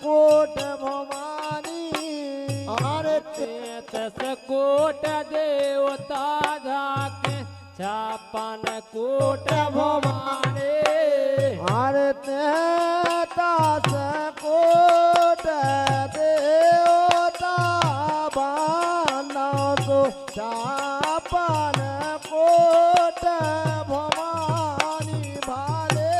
कोट भवानी अरे तेतस कोट देवता झाके 56 कोट भवानी अरे तेतस कोट देवता बानो तो 56 कोट भवानी भाले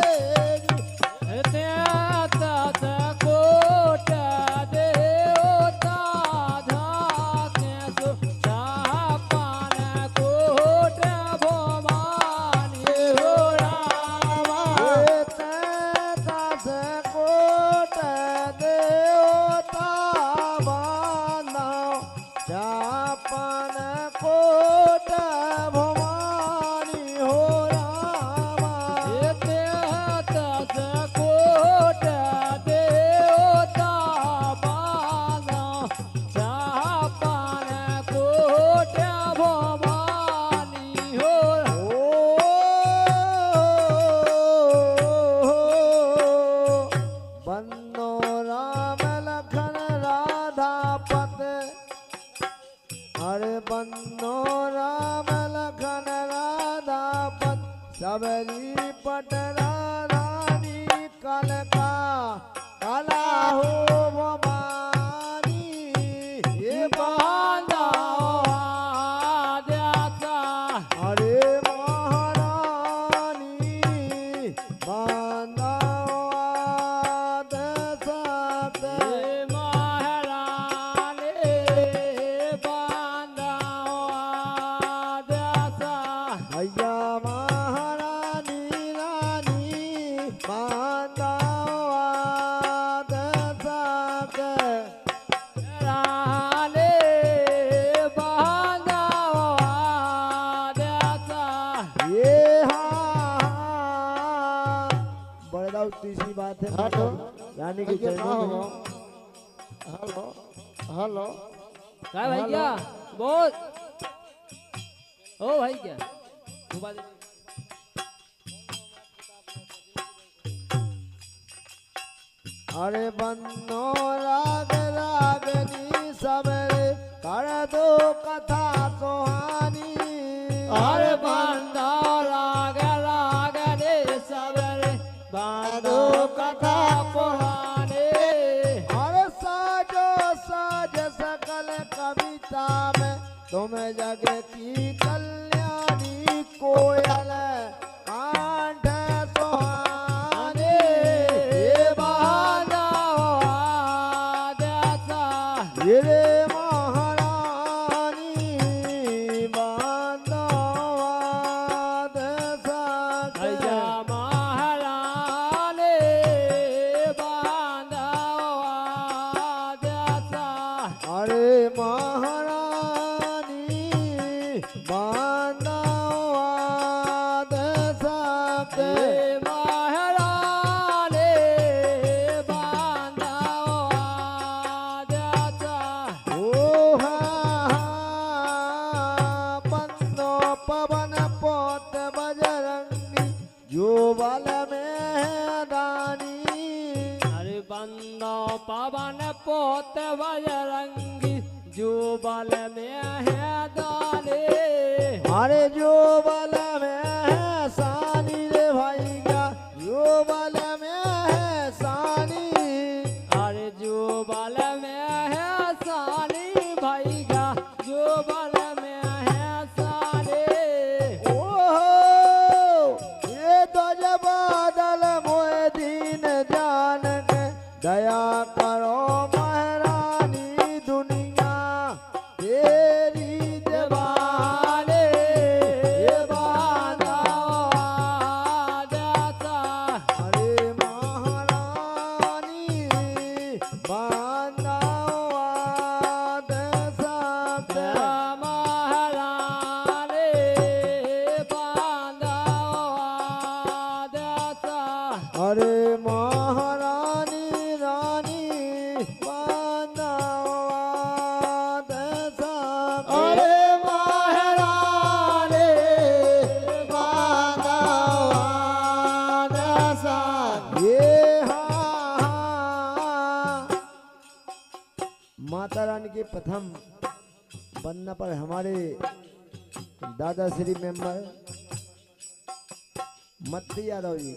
सबरी पटरा रानी कलका कला हो भवानी ये बांधा देता अरे महारानी बांधा तीसरी बात है हेलो यानी कि हेलो हेलो क्या भाई क्या बोल ओ भाई क्या अरे बन्नो राग रागनी सबरे कर दो कथा सुहानी अरे बांधो राग राग रे सबरे बांधो कथा पुराने और साजो साज सकल कविता में तुम जग की कल्याणी कोयल आंठ सुहानी ये बांधो आदेसा रे महारानी बांधो आदेश अजा महाराने बांधो आदेसा अरे महारानी बांधो आदेश हे महाराने बांधो आदेसा ओ हा बंदो पवन पोत बजरंगी जो बल में है दानी अरे बंदो पवन पोत बजरंगी जो बल में है दाने अरे जो बल में है सानी रे भाई का जो बल में है सानी अरे जो बल में है साली भाई का जो बल में है साले ओहो ये तो जब बादल मोए दीन जान के दया करो महारानी दुनिया तेरी जबाने ये बांधो आदेसा अरे महारानी बांधो आदेश महाराने बांधो आदेसा अरे महारानी रानी बांधो आदेश अरे महाराने बांधो आदेसा ये माता रानी के प्रथम वंदना पर हमारे दादा श्री मेंबर मत्ती यादव जी